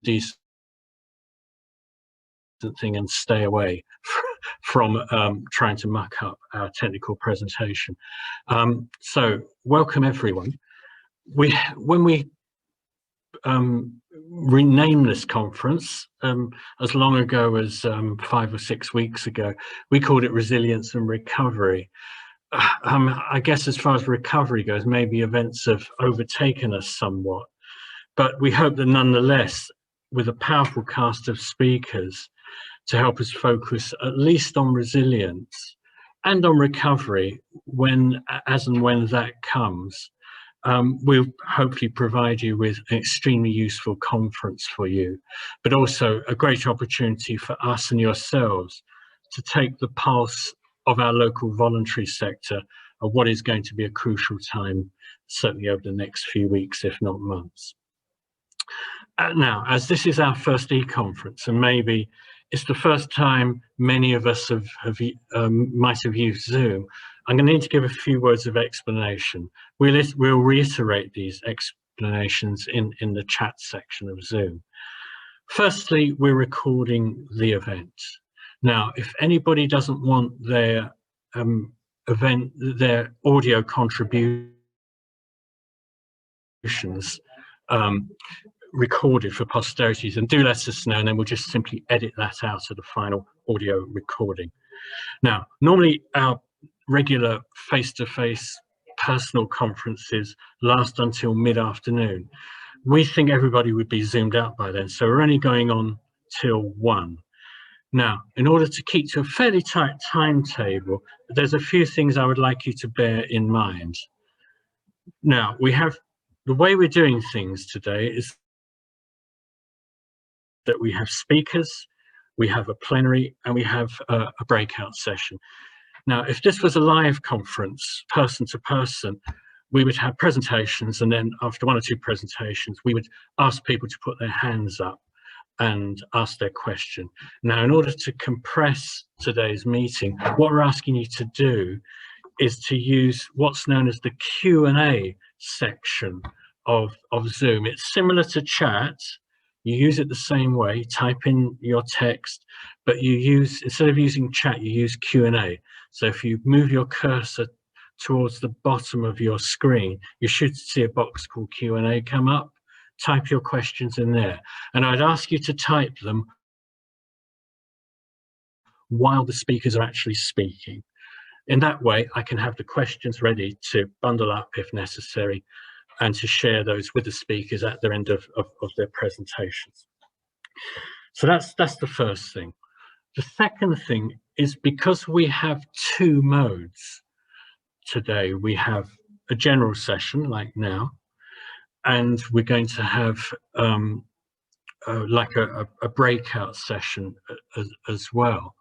decent thing and stay away from trying to muck up our technical presentation. So welcome everyone. When we renamed this conference as long ago as 5 or 6 weeks ago, we called it Resilience and Recovery. I guess as far as recovery goes, maybe events have overtaken us somewhat, but we hope that nonetheless, with a powerful cast of speakers to help us focus at least on resilience and on recovery as and when that comes, we'll hopefully provide you with an extremely useful conference for you, but also a great opportunity for us and yourselves to take the pulse of our local voluntary sector of what is going to be a crucial time, certainly over the next few weeks, if not months. Now, as this is our first e-conference, and maybe it's the first time many of us might have used Zoom, I'm going to need to give a few words of explanation. We'll reiterate these explanations in the chat section of Zoom. Firstly, we're recording the event. Now, if anybody doesn't want their their audio contributions recorded for posterity, then do let us know, and then we'll just simply edit that out of the final audio recording. Now, normally our regular face-to-face personal conferences last until mid-afternoon. We think everybody would be zoomed out by then, so we're only going on till 1. Now, in order to keep to a fairly tight timetable, there's a few things I would like you to bear in mind. Now, the way we're doing things today is that we have speakers, we have a plenary, and we have a breakout session. Now, if this was a live conference, person to person, we would have presentations, and then after 1 or 2 presentations, we would ask people to put their hands up and ask their question. Now, in order to compress today's meeting, what we're asking you to do is to use what's known as the Q&A section of Zoom. It's similar to chat. You use it the same way, type in your text, but instead of using chat, you use Q&A. So if you move your cursor towards the bottom of your screen, you should see a box called Q&A come up. Type your questions in there. And I'd ask you to type them while the speakers are actually speaking. In that way, I can have the questions ready to bundle up if necessary and to share those with the speakers at the end of their presentations. So that's the first thing. The second thing is, because we have 2 modes today, we have a general session like now, and we're going to have like a breakout session as well.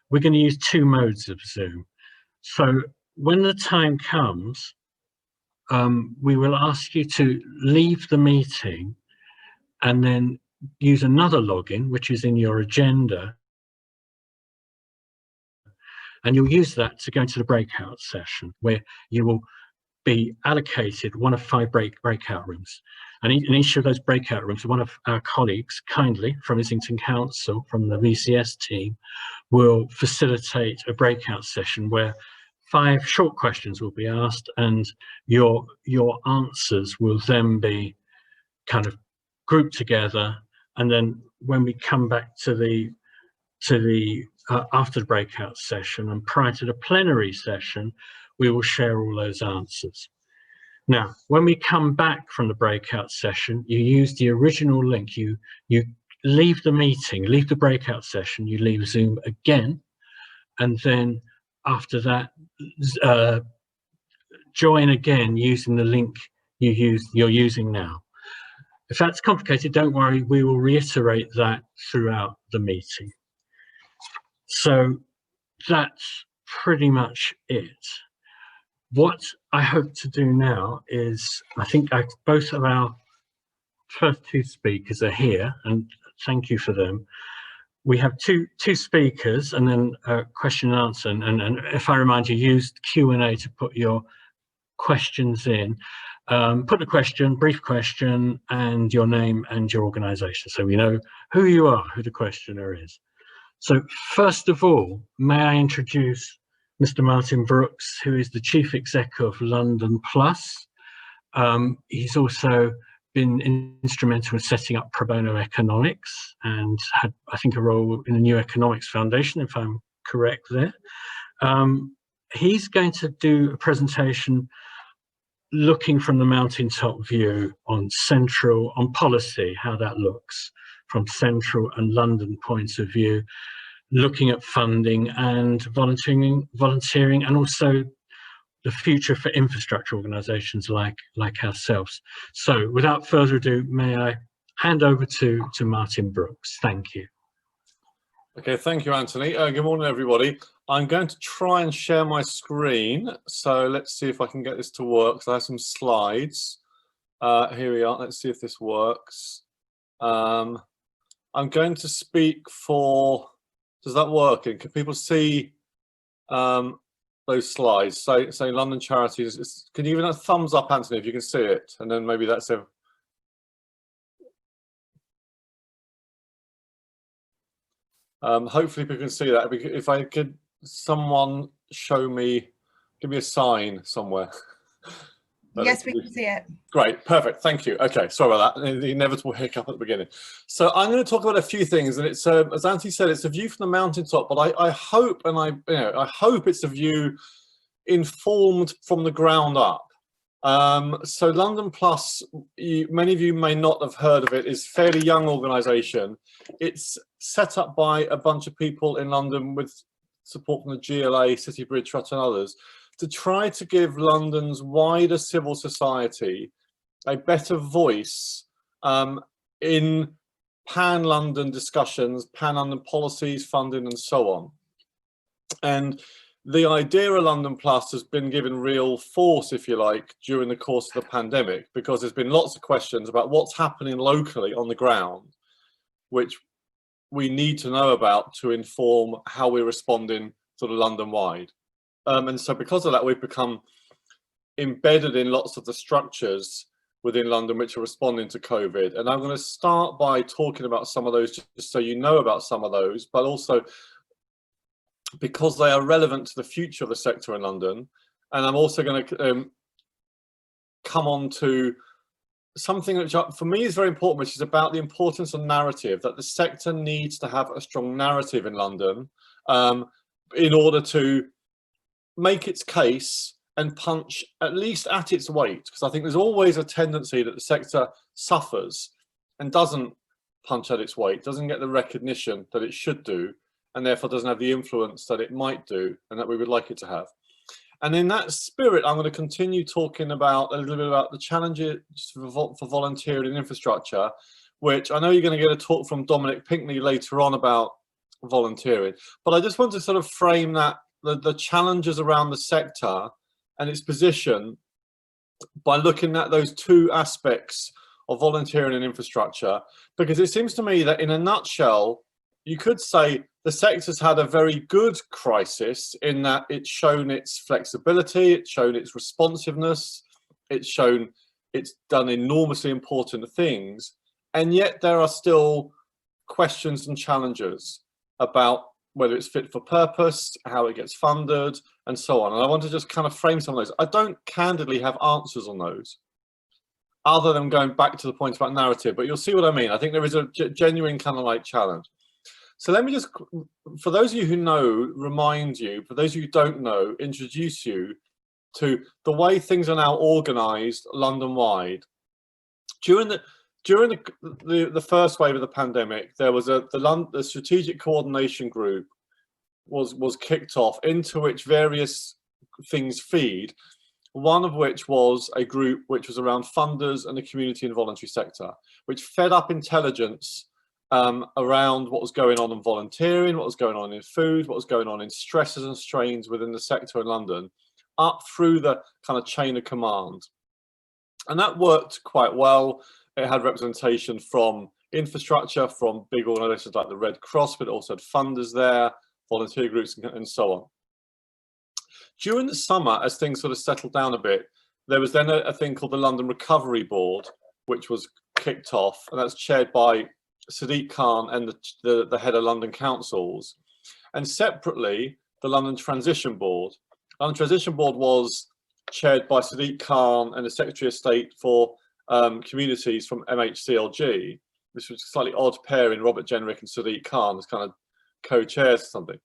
We're going to use 2 modes of Zoom. So when the time comes, we will ask you to leave the meeting and then use another login, which is in your agenda, and you'll use that to go into the breakout session, where you will be allocated one of 5 breakout rooms. And in each of those breakout rooms, one of our colleagues, kindly from Islington Council, from the VCS team, will facilitate a breakout session where 5 short questions will be asked, and your answers will then be kind of grouped together. And then when we come back to the after the breakout session and prior to the plenary session, we will share all those answers. Now, when we come back from the breakout session, you use the original link. You leave the meeting, leave the breakout session, you leave Zoom again, and then after that, join again using the link you're using now. If that's complicated, don't worry, we will reiterate that throughout the meeting. So that's pretty much it. What I hope to do now is, I think both of our first 2 speakers are here, and thank you for them. We have two speakers and then a question and answer, and if I remind you, use Q&A to put your questions in. Put a question, brief question, and your name and your organisation, so we know who you are, who the questioner is. So first of all, may I introduce Mr. Martin Brooks, who is the Chief Exec of London Plus. He's also been instrumental in setting up pro bono economics and had, I think, a role in the New Economics Foundation, if I'm correct there. He's going to do a presentation looking from the mountaintop view on policy, how that looks from central and London points of view, looking at funding and volunteering, and also the future for infrastructure organisations like ourselves. So without further ado, may I hand over to Martin Brooks. Thank you. Okay, thank you, Anthony. Good morning, everybody. I'm going to try and share my screen. So let's see if I can get this to work. So I have some slides. Here we are. Let's see if this works. I'm going to speak for, does that work? And can people see those slides? Say London Charities. Can you give it a thumbs up, Anthony, if you can see it? And then maybe that's it. Hopefully people can see that. If I could, someone show me, give me a sign somewhere. Yes, we can see it. Great, perfect, thank you. Okay, sorry about that, the inevitable hiccup at the beginning. So I'm going to talk about a few things, and it's as Anthony said, it's a view from the mountaintop, but I hope, and I hope it's a view informed from the ground up. So London Plus, many of you may not have heard of it, is a fairly young organisation. It's set up by a bunch of people in London with support from the GLA, City Bridge Trust and others, to try to give London's wider civil society a better voice in pan-London discussions, pan-London policies, funding and so on. And the idea of London Plus has been given real force, if you like, during the course of the pandemic, because there's been lots of questions about what's happening locally on the ground, which we need to know about to inform how we're responding sort of London-wide. And so because of that, we've become embedded in lots of the structures within London which are responding to COVID. And I'm going to start by talking about some of those, just so you know about some of those, but also because they are relevant to the future of the sector in London. And I'm also going to come on to something which for me is very important, which is about the importance of narrative, that the sector needs to have a strong narrative in London in order to make its case and punch at least at its weight. Because I think there's always a tendency that the sector suffers and doesn't punch at its weight, doesn't get the recognition that it should do, and therefore doesn't have the influence that it might do and that we would like it to have. And in that spirit, I'm going to continue talking about a little bit about the challenges for volunteering and infrastructure, which I know you're going to get a talk from Dominic Pinkney later on about volunteering. But I just want to sort of frame that, the challenges around the sector and its position by looking at those two aspects of volunteering and infrastructure, because it seems to me that in a nutshell, you could say the sector's had a very good crisis in that it's shown its flexibility, it's shown its responsiveness, it's shown it's done enormously important things, and yet there are still questions and challenges about whether it's fit for purpose, how it gets funded, and so on. And I want to just kind of frame some of those. I don't candidly have answers on those, other than going back to the point about narrative, but you'll see what I mean. I think there is a genuine kind of like challenge. So let me just, for those of you who know, remind you, for those of you who don't know, introduce you to the way things are now organised London-wide. During the first wave of the pandemic, there was the Strategic Coordination Group was kicked off, into which various things feed, one of which was a group which was around funders and the community and voluntary sector, which fed up intelligence around what was going on in volunteering, what was going on in food, what was going on in stresses and strains within the sector in London, up through the kind of chain of command. And that worked quite well. It had representation from infrastructure, from big organisations like the Red Cross, but it also had funders there, volunteer groups and so on. During the summer, as things sort of settled down a bit, there was then a thing called the London Recovery Board, which was kicked off, and that's chaired by Sadiq Khan and the head of London councils, and separately the London Transition Board. London Transition Board was chaired by Sadiq Khan and the Secretary of State for Communities from MHCLG. This was a slightly odd pairing, Robert Jenrick and Sadiq Khan, as kind of co-chairs or something.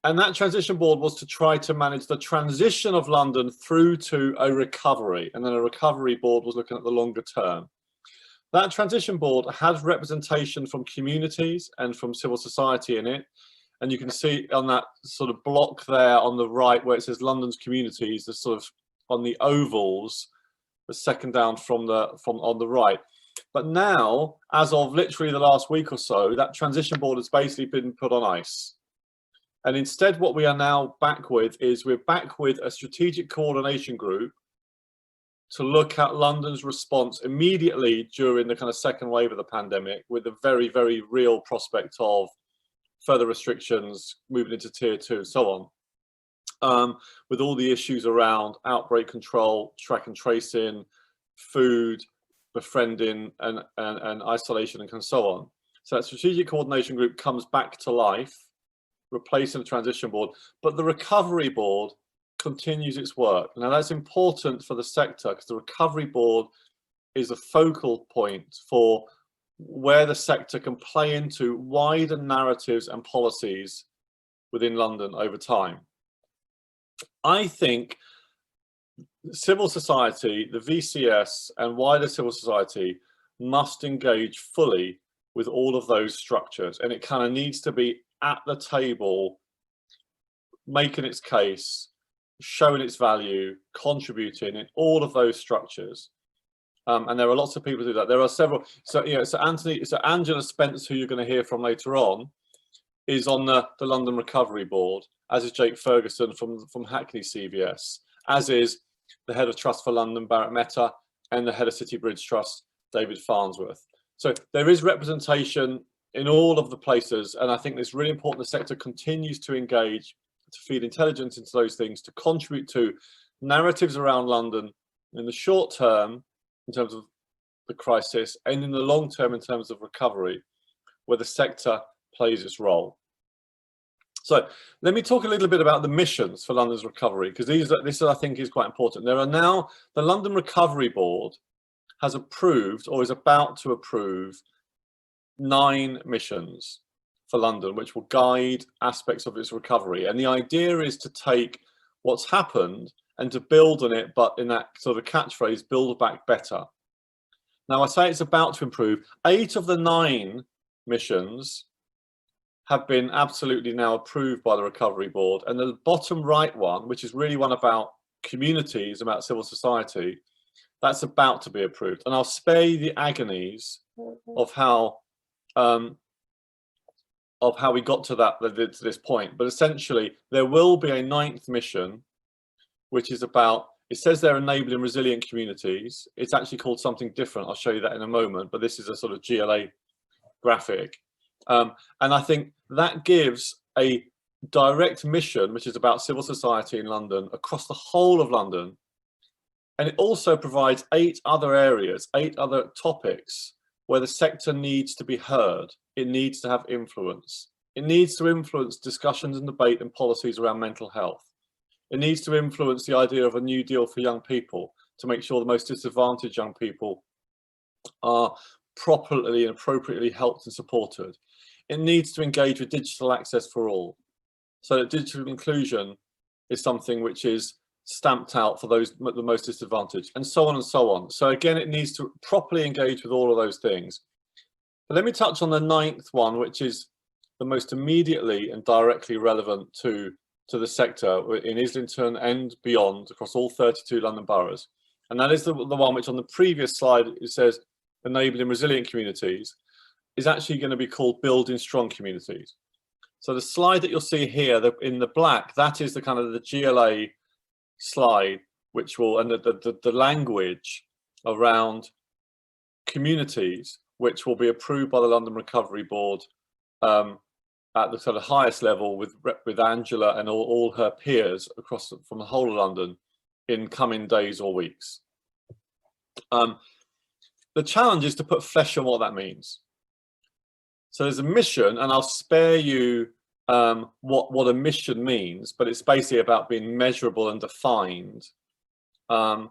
And that transition board was to try to manage the transition of London through to a recovery, and then a recovery board was looking at the longer term. That transition board has representation from communities and from civil society in it, and you can see on that sort of block there on the right where it says London's communities, the sort of on the ovals, the second down from on the right. But now, as of literally the last week or so, that transition board has basically been put on ice. And instead, what we are now back with is we're back with a strategic coordination group to look at London's response immediately during the kind of second wave of the pandemic, with a very, very real prospect of further restrictions, moving into tier 2 and so on, with all the issues around outbreak control, track and tracing, food, befriending and isolation and so on. So that strategic coordination group comes back to life, replacing the transition board, but the recovery board continues its work. Now that's important for the sector because the recovery board is a focal point for where the sector can play into wider narratives and policies within London over time. I think civil society, the VCS and wider civil society must engage fully with all of those structures, and it kind of needs to be at the table, making its case, showing its value, contributing in all of those structures. And there are lots of people who do that. There are several. So, you know, so Angela Spence, who you're going to hear from later on, is on the London Recovery Board, as is Jake Ferguson from Hackney CVS, as is the head of Trust for London, Barrett Mehta, and the head of City Bridge Trust, David Farnsworth. So there is representation in all of the places, and I think it's really important the sector continues to engage, to feed intelligence into those things, to contribute to narratives around London in the short term in terms of the crisis, and in the long term in terms of recovery, where the sector plays its role. So let me talk a little bit about the missions for London's recovery, because this I think is quite important. There are now, the London Recovery Board has approved or is about to approve 9 missions for London, which will guide aspects of its recovery. And the idea is to take what's happened and to build on it, but in that sort of catchphrase, build back better. Now I say it's about to improve. 8 of the 9 missions have been absolutely now approved by the Recovery Board. And the bottom right one, which is really one about communities, about civil society, that's about to be approved. And I'll spare you the agonies of how we got to this point. But essentially, there will be a 9th mission, which is about, it says they're enabling resilient communities. It's actually called something different. I'll show you that in a moment, but this is a sort of GLA graphic. And I think that gives a direct mission, which is about civil society in London, across the whole of London. And it also provides 8 other areas, 8 other topics where the sector needs to be heard. It needs to have influence. It needs to influence discussions and debate and policies around mental health. It needs to influence the idea of a new deal for young people to make sure the most disadvantaged young people are properly and appropriately helped and supported. It needs to engage with digital access for all, so that digital inclusion is something which is stamped out for those the most disadvantaged, and so on and so on. So again, it needs to properly engage with all of those things. But let me touch on the 9th one, which is the most immediately and directly relevant to the sector in Islington and beyond, across all 32 London boroughs. And that is the one which on the previous slide it says enabling resilient communities, is actually going to be called building strong communities. So the slide that you'll see here in the black, that is the kind of the GLA slide, which will, and the language around communities, which will be approved by the London Recovery Board at the sort of highest level with Angela and all her peers across from the whole of London in coming days or weeks. The challenge is to put flesh on what that means. So there's a mission, and I'll spare you what a mission means, but it's basically about being measurable and defined. I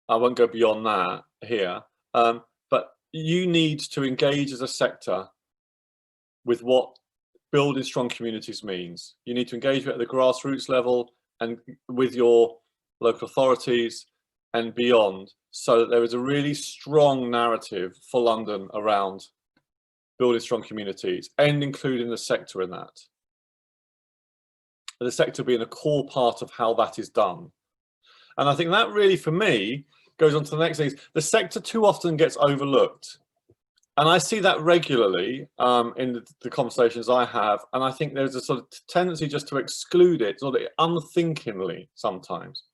won't go beyond that here, but you need to engage as a sector with what building strong communities means. You need to engage at the grassroots level and with your local authorities and beyond, so that there is a really strong narrative for London around building strong communities and including the sector in that. The sector being a core part of how that is done. And I think that really, for me, goes on to the next thing. The sector too often gets overlooked. And I see that regularly in the conversations I have. And I think there's a sort of tendency just to exclude it, sort of unthinkingly sometimes.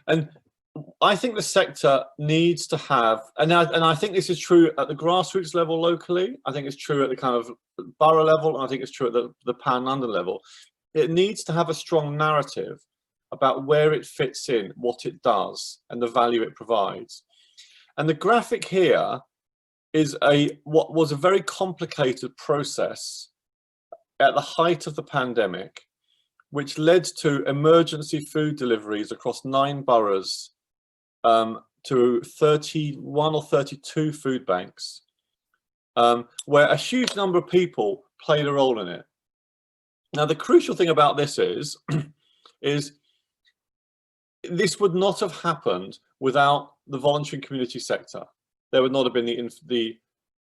And I think the sector needs to have, and I think this is true at the grassroots level locally, I think it's true at the kind of borough level, and I think it's true at the pan-London level. It needs to have a strong narrative about where it fits in, what it does, and the value it provides. And the graphic here is what was a very complicated process at the height of the pandemic, which led to emergency food deliveries across 9 boroughs to 31 or 32 food banks, where a huge number of people played a role in it. Now, the crucial thing about this is this would not have happened without the voluntary and community sector. There would not have been the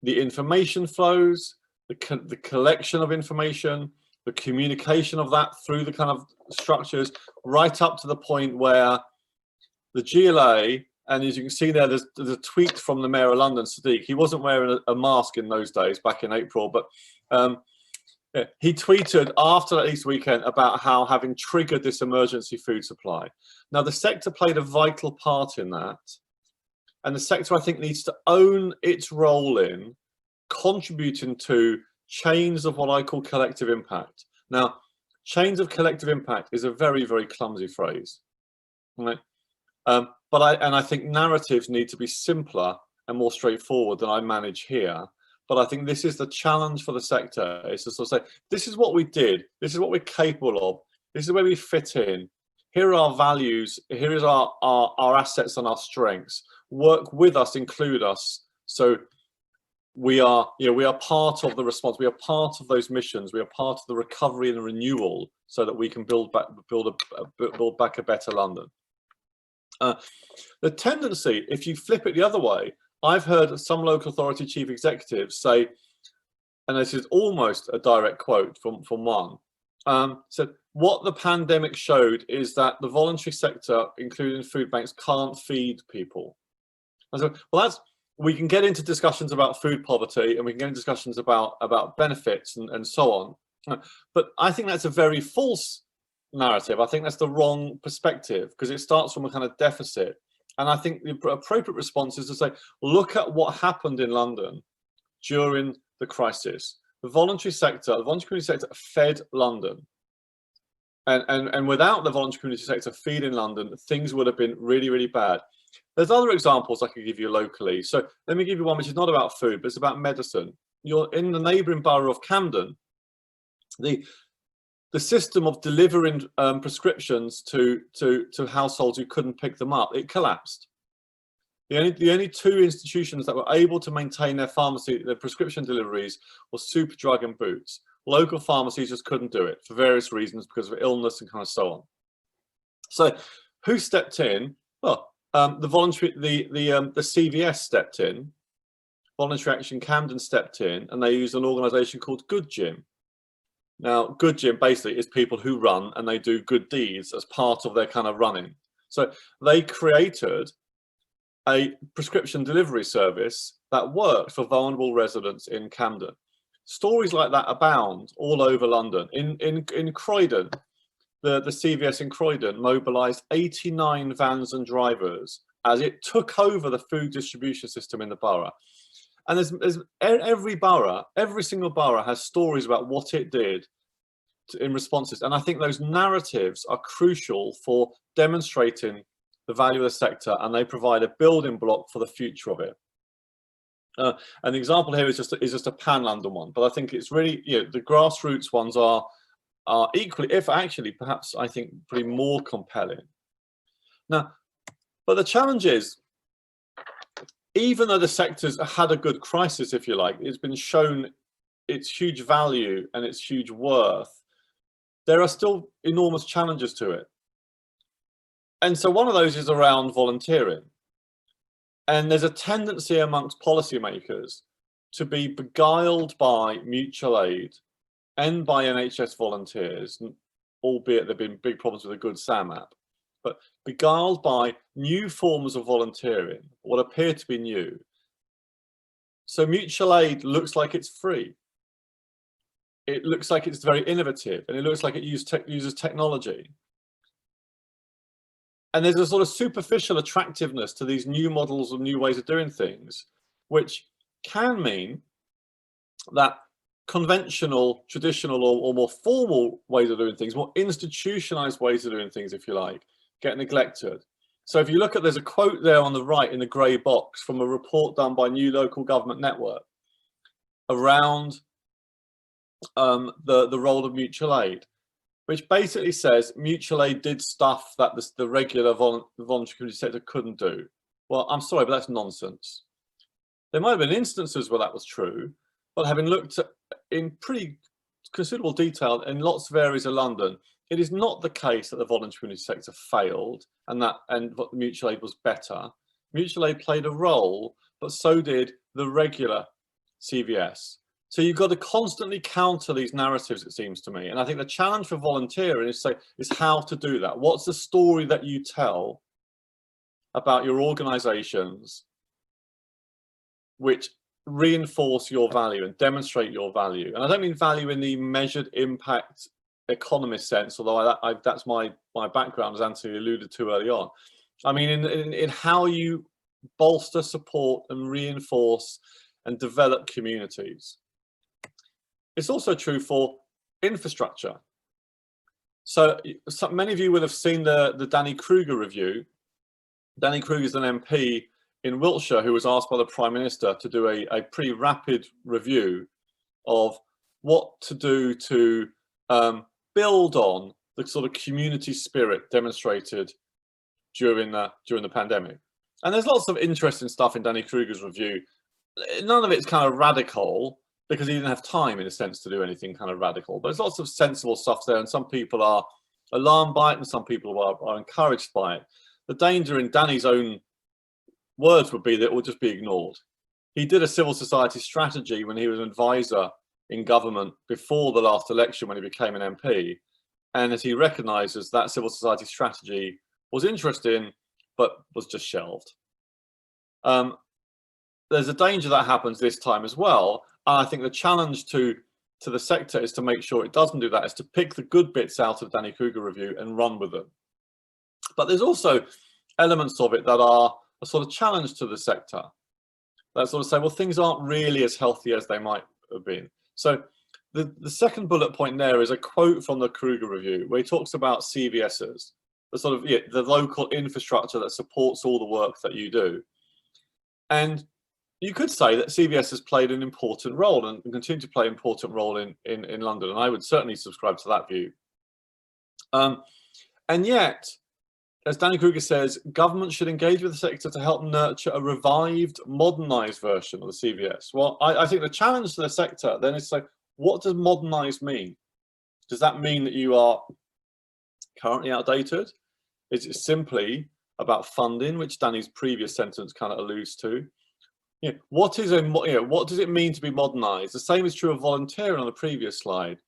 information flows, the collection of information, the communication of that through the kind of structures, right up to the point where the GLA, and as you can see there, there's a tweet from the Mayor of London, Sadiq. He wasn't wearing a mask in those days, back in April, but he tweeted after that Easter weekend about how having triggered this emergency food supply. Now, the sector played a vital part in that. And the sector, I think, needs to own its role in contributing to chains of what I call collective impact. Now, chains of collective impact is a very, very clumsy phrase, right? But I think narratives need to be simpler and more straightforward than I manage here. But I think this is the challenge for the sector, is to sort of say, this is what we did, this is what we're capable of, this is where we fit in, here are our values, here is our assets and our strengths. Work with us, include us, so we are part of the response, we are part of those missions, we are part of the recovery and renewal, so that we can build back a better London. The tendency, if you flip it the other way, I've heard some local authority chief executives say, and this is almost a direct quote from one, said, what the pandemic showed is that the voluntary sector, including food banks, can't feed people. And so, well, we can get into discussions about food poverty, and we can get into discussions about benefits and so on. But I think that's a very false narrative. I think that's the wrong perspective, because it starts from a kind of deficit. And I think the appropriate response is to say, look at what happened in London during the crisis. The voluntary sector, the voluntary community sector fed London. And without the voluntary community sector feeding London, things would have been really, really bad. There's other examples I could give you locally. So let me give you one which is not about food, but it's about medicine. You're in the neighbouring borough of Camden. The system of delivering prescriptions to households who couldn't pick them up, it collapsed. The only 2 institutions that were able to maintain their prescription deliveries were Superdrug and Boots. Local pharmacies just couldn't do it for various reasons, because of illness and kind of so on. So who stepped in? Well, the CVS stepped in, Voluntary Action Camden stepped in, and they used an organisation called Good Gym. Now, Good Gym basically is people who run and they do good deeds as part of their kind of running. So they created a prescription delivery service that worked for vulnerable residents in Camden. Stories like that abound all over London. In Croydon, the CVS in Croydon mobilised 89 vans and drivers as it took over the food distribution system in the borough. And there's every borough, every single borough has stories about what it did in responses. And I think those narratives are crucial for demonstrating the value of the sector, and they provide a building block for the future of it. An example here is just a pan-London one, but I think it's really, the grassroots ones are equally, if actually perhaps I think pretty more compelling. Now, but the challenge is, even though the sector's had a good crisis, if you like, it's been shown its huge value and its huge worth, there are still enormous challenges to it. And so one of those is around volunteering. And there's a tendency amongst policymakers to be beguiled by mutual aid and by NHS volunteers, albeit there have been big problems with the Good Sam app, but beguiled by new forms of volunteering, what appear to be new. So mutual aid looks like it's free. It looks like it's very innovative, and it looks like it uses technology. And there's a sort of superficial attractiveness to these new models and new ways of doing things, which can mean that conventional, traditional, or more formal ways of doing things, more institutionalized ways of doing things, if you like, get neglected. So if you look at, there's a quote there on the right in the grey box from a report done by New Local Government Network around the role of mutual aid, which basically says mutual aid did stuff that the regular voluntary community sector couldn't do. Well, I'm sorry, but that's nonsense. There might have been instances where that was true, but having looked at, in pretty considerable detail in lots of areas of London, it is not the case that the voluntary community sector failed and mutual aid was better. Mutual aid played a role, but so did the regular CVS. So you've got to constantly counter these narratives, it seems to me. And I think the challenge for volunteering is how to do that. What's the story that you tell about your organizations which reinforce your value and demonstrate your value? And I don't mean value in the measured impact economist sense, although that's my background, as Anthony alluded to early on. I mean in how you bolster, support and reinforce and develop communities. It's also true for infrastructure. So many of you will have seen the Danny Krieger review. Danny Krieger is an MP in Wiltshire who was asked by the Prime Minister to do a pretty rapid review of what to do to build on the sort of community spirit demonstrated during the pandemic. And there's lots of interesting stuff in Danny Krieger's review. None of it's kind of radical, because he didn't have time, in a sense, to do anything kind of radical. But there's lots of sensible stuff there, and some people are alarmed by it, and some people are encouraged by it. The danger, in Danny's own words, would be that it will just be ignored. He did a civil society strategy when he was an advisor in government before the last election, when he became an MP. And as he recognises, that civil society strategy was interesting, but was just shelved. There's a danger that happens this time as well. And I think the challenge to the sector is to make sure it doesn't do that, is to pick the good bits out of Danny Krieger review and run with them. But there's also elements of it that are a sort of challenge to the sector, that sort of say, well, things aren't really as healthy as they might have been. So the second bullet point there is a quote from the Krieger review, where he talks about CVSs, the sort of the local infrastructure that supports all the work that you do. And you could say that CVS has played an important role and continue to play an important role in London, and I would certainly subscribe to that view. And yet, as Danny Krieger says, government should engage with the sector to help nurture a revived, modernised version of the CVS. Well, I think the challenge to the sector then is to say, what does modernised mean? Does that mean that you are currently outdated? Is it simply about funding, which Danny's previous sentence kind of alludes to? What does it mean to be modernised? The same is true of volunteering on the previous slide.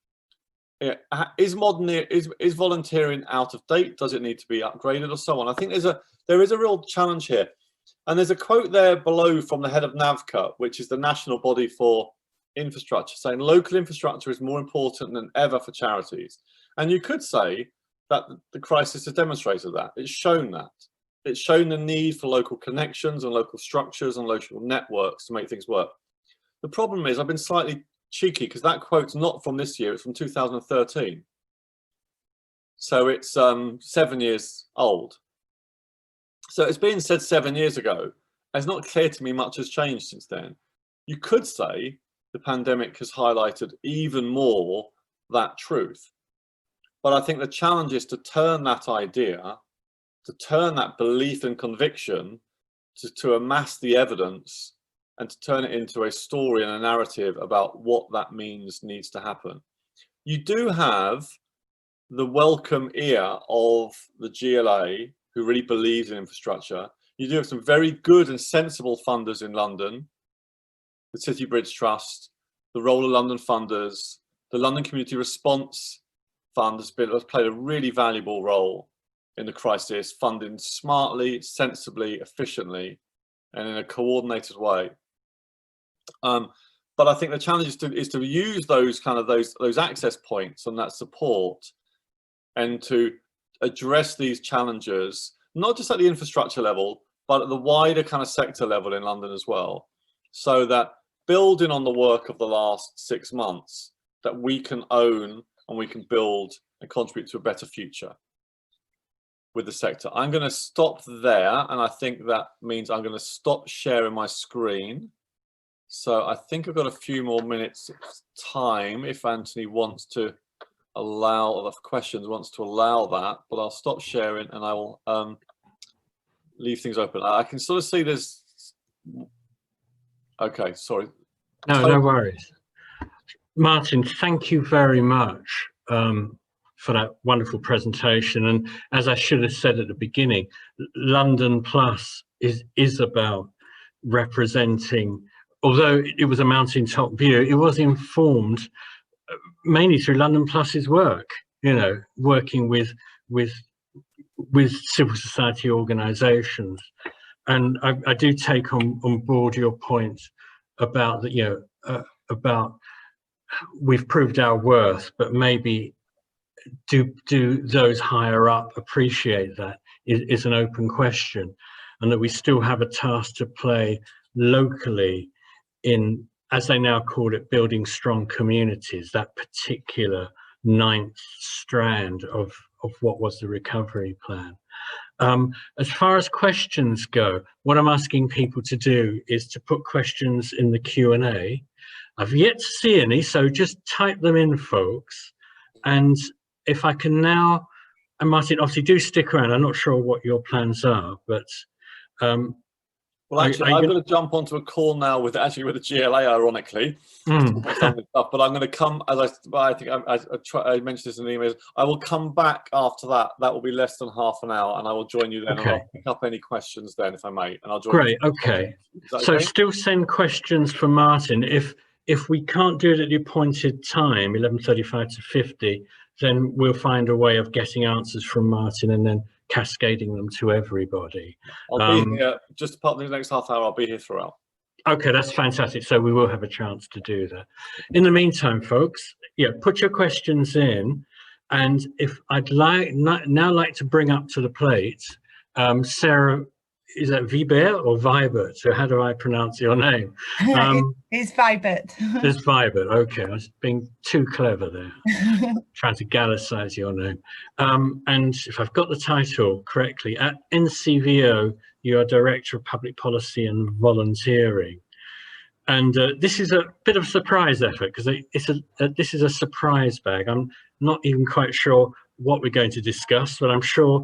Is volunteering out of date? Does it need to be upgraded, or so on? I think there is a real challenge here. And there's a quote there below from the head of NAVCA, which is the national body for infrastructure, saying local infrastructure is more important than ever for charities. And you could say that the crisis has demonstrated that. It's shown that. It's shown the need for local connections and local structures and local networks to make things work. The problem is, I've been slightly cheeky because that quote's not from this year, it's from 2013. So it's 7 years old. So it's been said 7 years ago. It's not clear to me much has changed since then. You could say the pandemic has highlighted even more that truth. But I think the challenge is to turn that idea, to turn that belief and conviction, to amass the evidence and to turn it into a story and a narrative about what that means needs to happen. You do have the welcome ear of the GLA, who really believes in infrastructure. You do have some very good and sensible funders in London, the City Bridge Trust, the Role of London Funders, the London Community Response Fund has played a really valuable role in the crisis, funding smartly, sensibly, efficiently, and in a coordinated way. But I think the challenge is to use those those access points and that support, and to address these challenges, not just at the infrastructure level, but at the wider kind of sector level in London as well, so that building on the work of the last 6 months, that we can own and we can build and contribute to a better future with the sector. I'm going to stop there, and I think that means I'm going to stop sharing my screen. So I think I've got a few more minutes of time if Anthony wants to allow, or the questions wants to allow that, but I'll stop sharing and I will leave things open. I can sort of see there's, okay, sorry. No worries. Martin, thank you very much for that wonderful presentation. And as I should have said at the beginning, London Plus is about representing, although it was a mountaintop view, it was informed mainly through London Plus's work, you know, working with civil society organisations. And I do take on board your point about that, you know, about we've proved our worth, but maybe do those higher up appreciate that is an open question, and that we still have a task to play locally in, as they now call it, building strong communities, that particular 9th strand of what was the recovery plan. As far as questions go, what I'm asking people to do is to put questions in the Q&A. I've yet to see any, so just type them in, folks. And if I can now, and Martin, obviously do stick around. I'm not sure what your plans are, but well, actually, I'm going to jump onto a call now with the GLA, ironically. But I'm going to come, as I think I mentioned this in the emails, I will come back after that. That will be less than half an hour, and I will join you then. Okay. And I'll pick up any questions then, if I may, and I'll join. Great. You. Okay. So okay? Still send questions for Martin. If we can't do it at the appointed time, 11:35 to 50, then we'll find a way of getting answers from Martin and then cascading them to everybody. I'll be here just part of the next half hour. I'll be here throughout. Okay, that's fantastic. So we will have a chance to do that. In the meantime, folks, yeah, put your questions in, and if I'd like to bring up to the plate, Sarah, is that Vibert or Vibert? So how do I pronounce your name? It's Vibert. It's Vibert. Okay, I was being too clever there. Trying to Gallicize your name. And if I've got the title correctly, at NCVO, you are Director of Public Policy and Volunteering. And this is a bit of a surprise effort, because this is a surprise bag. I'm not even quite sure what we're going to discuss, but I'm sure